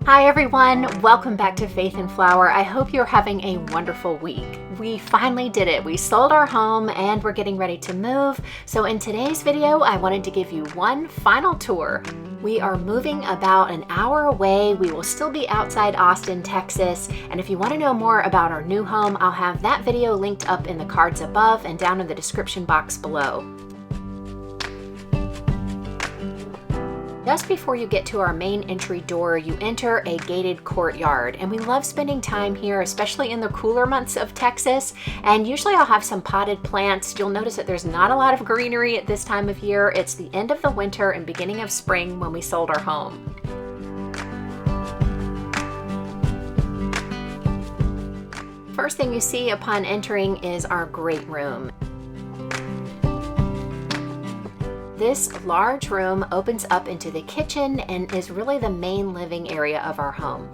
Hi everyone, welcome back to Faith and Flour. I hope you're having a wonderful week. We finally did it. We sold our home and we're getting ready to move. So in today's video, I wanted to give you one final tour. We are moving about an hour away. We will still be outside Austin, Texas. And if you want to know more about our new home, I'll have that video linked up in the cards above and down in the description box below. Just before you get to our main entry door, you enter a gated courtyard, and we love spending time here, especially in the cooler months of Texas. And usually I'll have some potted plants. You'll notice that there's not a lot of greenery at this time of year. It's the end of the winter and beginning of spring when we sold our home. First thing you see upon entering is our great room. This large room opens up into the kitchen and is really the main living area of our home.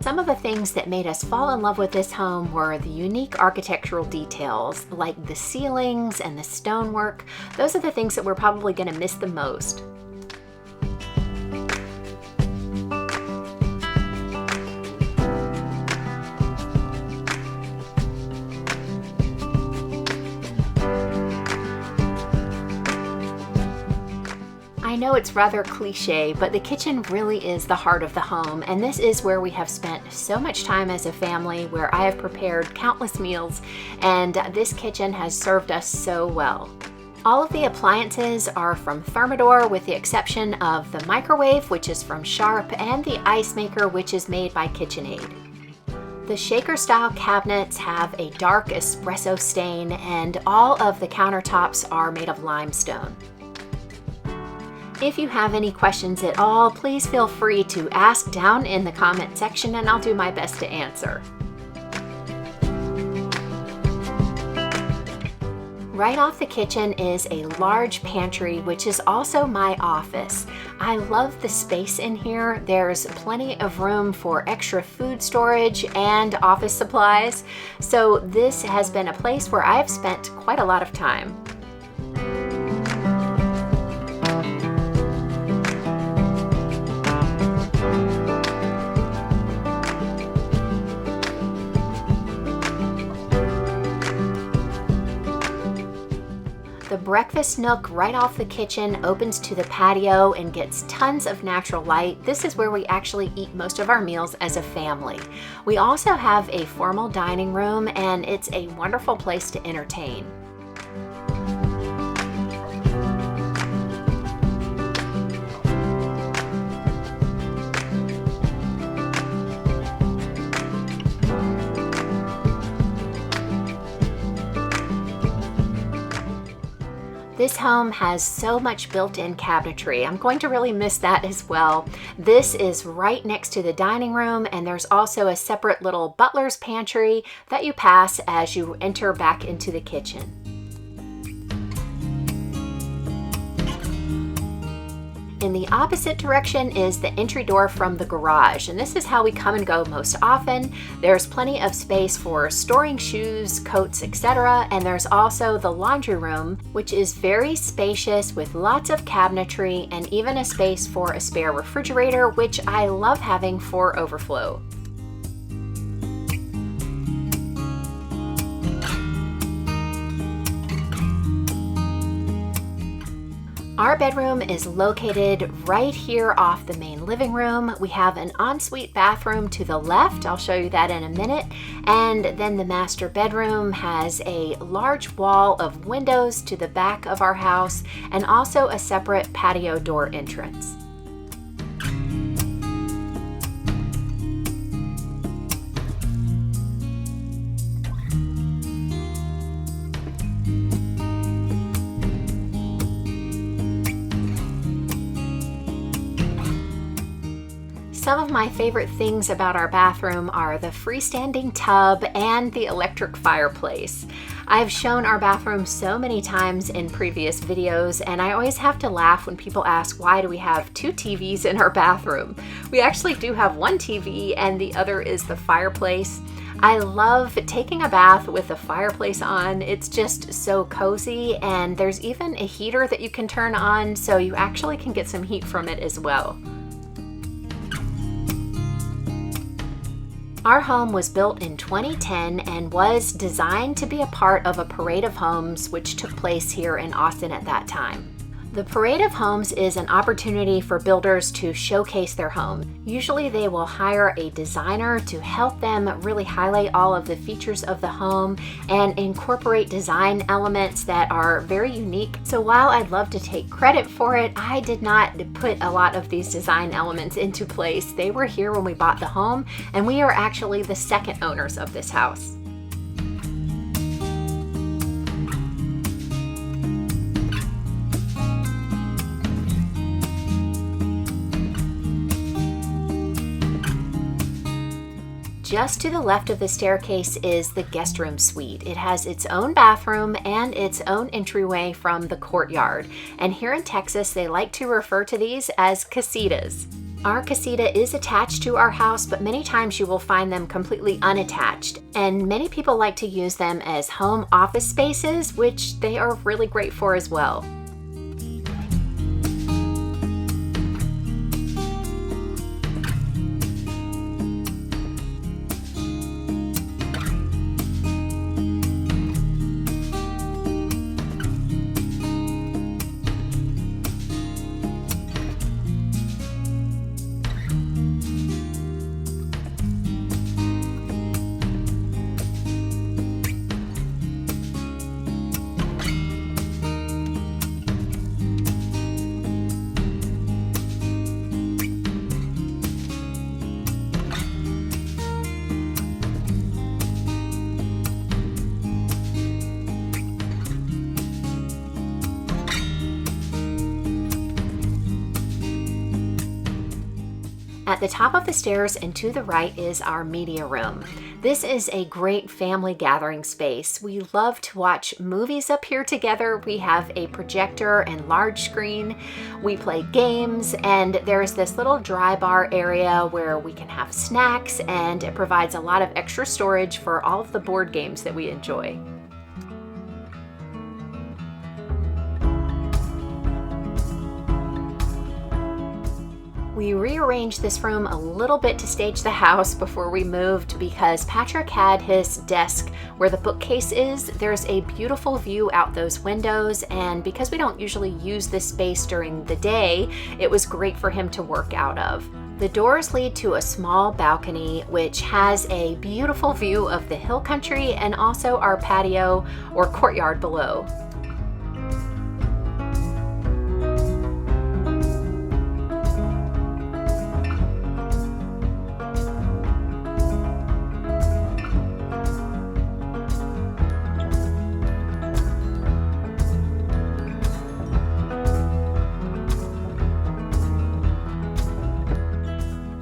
Some of the things that made us fall in love with this home were the unique architectural details, like the ceilings and the stonework. Those are the things that we're probably going to miss the most. I know it's rather cliche, but the kitchen really is the heart of the home, and this is where we have spent so much time as a family, where I have prepared countless meals, and this kitchen has served us so well. All of the appliances are from Thermador, with the exception of the microwave, which is from Sharp, and the ice maker, which is made by KitchenAid. The shaker-style cabinets have a dark espresso stain, and all of the countertops are made of limestone. If you have any questions at all, please feel free to ask down in the comment section and I'll do my best to answer. Right off the kitchen is a large pantry, which is also my office. I love the space in here. There's plenty of room for extra food storage and office supplies. So this has been a place where I've spent quite a lot of time. The breakfast nook right off the kitchen opens to the patio and gets tons of natural light. This is where we actually eat most of our meals as a family. We also have a formal dining room, and it's a wonderful place to entertain. This home has so much built-in cabinetry. I'm going to really miss that as well. This is right next to the dining room, and there's also a separate little butler's pantry that you pass as you enter back into the kitchen. In the opposite direction is the entry door from the garage, and this is how we come and go most often. There's plenty of space for storing shoes, coats, etc. And there's also the laundry room, which is very spacious with lots of cabinetry and even a space for a spare refrigerator, which I love having for overflow. Our bedroom is located right here off the main living room. We have an ensuite bathroom to the left. I'll show you that in a minute. And then the master bedroom has a large wall of windows to the back of our house and also a separate patio door entrance. Some of my favorite things about our bathroom are the freestanding tub and the electric fireplace. I've shown our bathroom so many times in previous videos, and I always have to laugh when people ask, why do we have two TVs in our bathroom? We actually do have one TV, and the other is the fireplace. I love taking a bath with the fireplace on. It's just so cozy, and there's even a heater that you can turn on, so you actually can get some heat from it as well. Our home was built in 2010 and was designed to be a part of a parade of homes which took place here in Austin at that time. The Parade of Homes is an opportunity for builders to showcase their home. Usually they will hire a designer to help them really highlight all of the features of the home and incorporate design elements that are very unique. So while I'd love to take credit for it, I did not put a lot of these design elements into place. They were here when we bought the home, and we are actually the second owners of this house. Just to the left of the staircase is the guest room suite. It has its own bathroom and its own entryway from the courtyard. And here in Texas, they like to refer to these as casitas. Our casita is attached to our house, but many times you will find them completely unattached. And many people like to use them as home office spaces, which they are really great for as well. At the top of the stairs and to the right is our media room. This is a great family gathering space. We love to watch movies up here together. We have a projector and large screen. We play games, and there's this little dry bar area where we can have snacks, and it provides a lot of extra storage for all of the board games that we enjoy. We rearranged this room a little bit to stage the house before we moved because Patrick had his desk where the bookcase is. There's a beautiful view out those windows, and because we don't usually use this space during the day, it was great for him to work out of. The doors lead to a small balcony which has a beautiful view of the hill country and also our patio or courtyard below.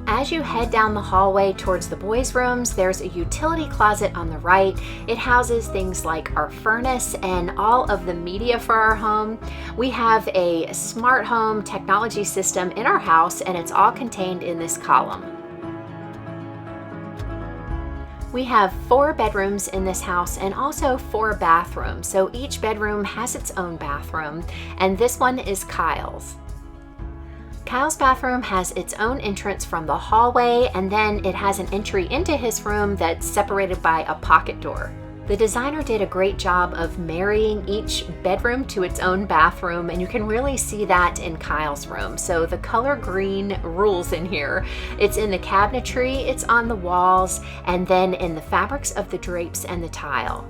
As you head down the hallway towards the boys' rooms, there's a utility closet on the right. It houses things like our furnace and all of the media for our home. We have a smart home technology system in our house, and it's all contained in this column. We have 4 bedrooms in this house and also 4 bathrooms, so each bedroom has its own bathroom, and this one is Kyle's. Kyle's bathroom has its own entrance from the hallway, and then it has an entry into his room that's separated by a pocket door. The designer did a great job of marrying each bedroom to its own bathroom, and you can really see that in Kyle's room. So the color green rules in here. It's in the cabinetry, it's on the walls, and then in the fabrics of the drapes and the tile.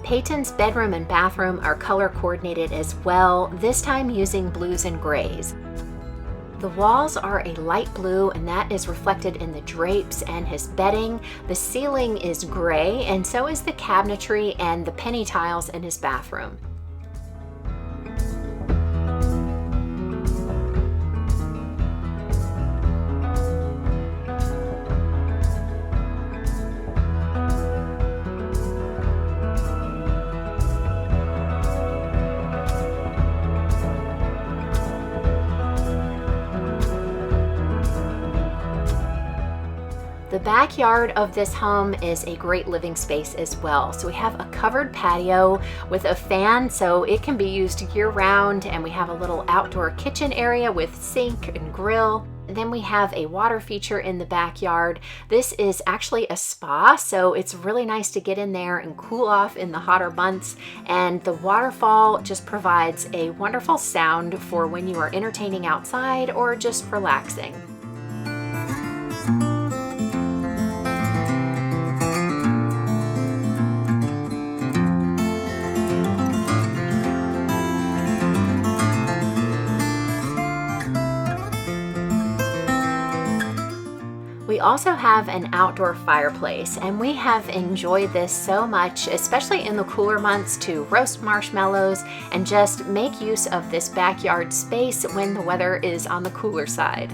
Peyton's bedroom and bathroom are color coordinated as well, this time using blues and grays. The walls are a light blue, and that is reflected in the drapes and his bedding. The ceiling is gray, and so is the cabinetry and the penny tiles in his bathroom. The backyard of this home is a great living space as well. So we have a covered patio with a fan so it can be used year-round, and we have a little outdoor kitchen area with sink and grill. And then we have a water feature in the backyard. This is actually a spa, so it's really nice to get in there and cool off in the hotter months. And the waterfall just provides a wonderful sound for when you are entertaining outside or just relaxing. We also have an outdoor fireplace, and we have enjoyed this so much, especially in the cooler months, to roast marshmallows and just make use of this backyard space when the weather is on the cooler side.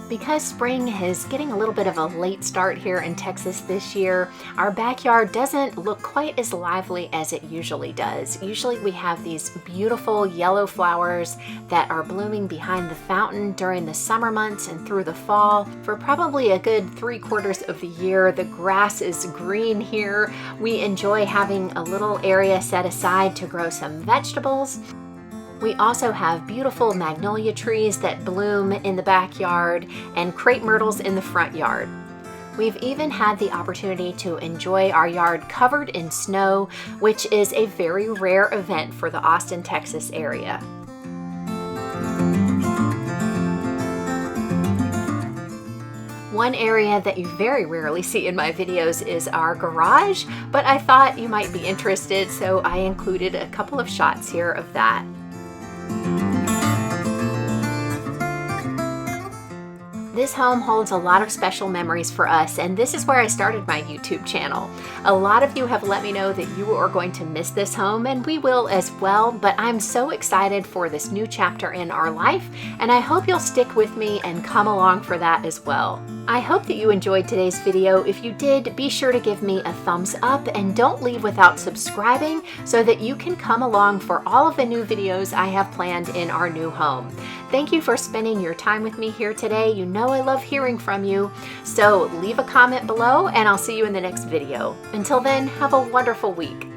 Because spring is getting a little bit of a late start here in Texas this year, our backyard doesn't look quite as lively as it usually does. Usually we have these beautiful yellow flowers that are blooming behind the fountain during the summer months and through the fall. For probably a good 3/4 of the year, the grass is green here. We enjoy having a little area set aside to grow some vegetables. We also have beautiful magnolia trees that bloom in the backyard and crepe myrtles in the front yard. We've even had the opportunity to enjoy our yard covered in snow, which is a very rare event for the Austin, Texas area. One area that you very rarely see in my videos is our garage, but I thought you might be interested, so I included a couple of shots here of that. This home holds a lot of special memories for us, and this is where I started my YouTube channel. A lot of you have let me know that you are going to miss this home, and we will as well, but I'm so excited for this new chapter in our life, and I hope you'll stick with me and come along for that as well. I hope that you enjoyed today's video. If you did, be sure to give me a thumbs up, and don't leave without subscribing so that you can come along for all of the new videos I have planned in our new home. Thank you for spending your time with me here today. You know I love hearing from you, so leave a comment below and I'll see you in the next video. Until then, have a wonderful week.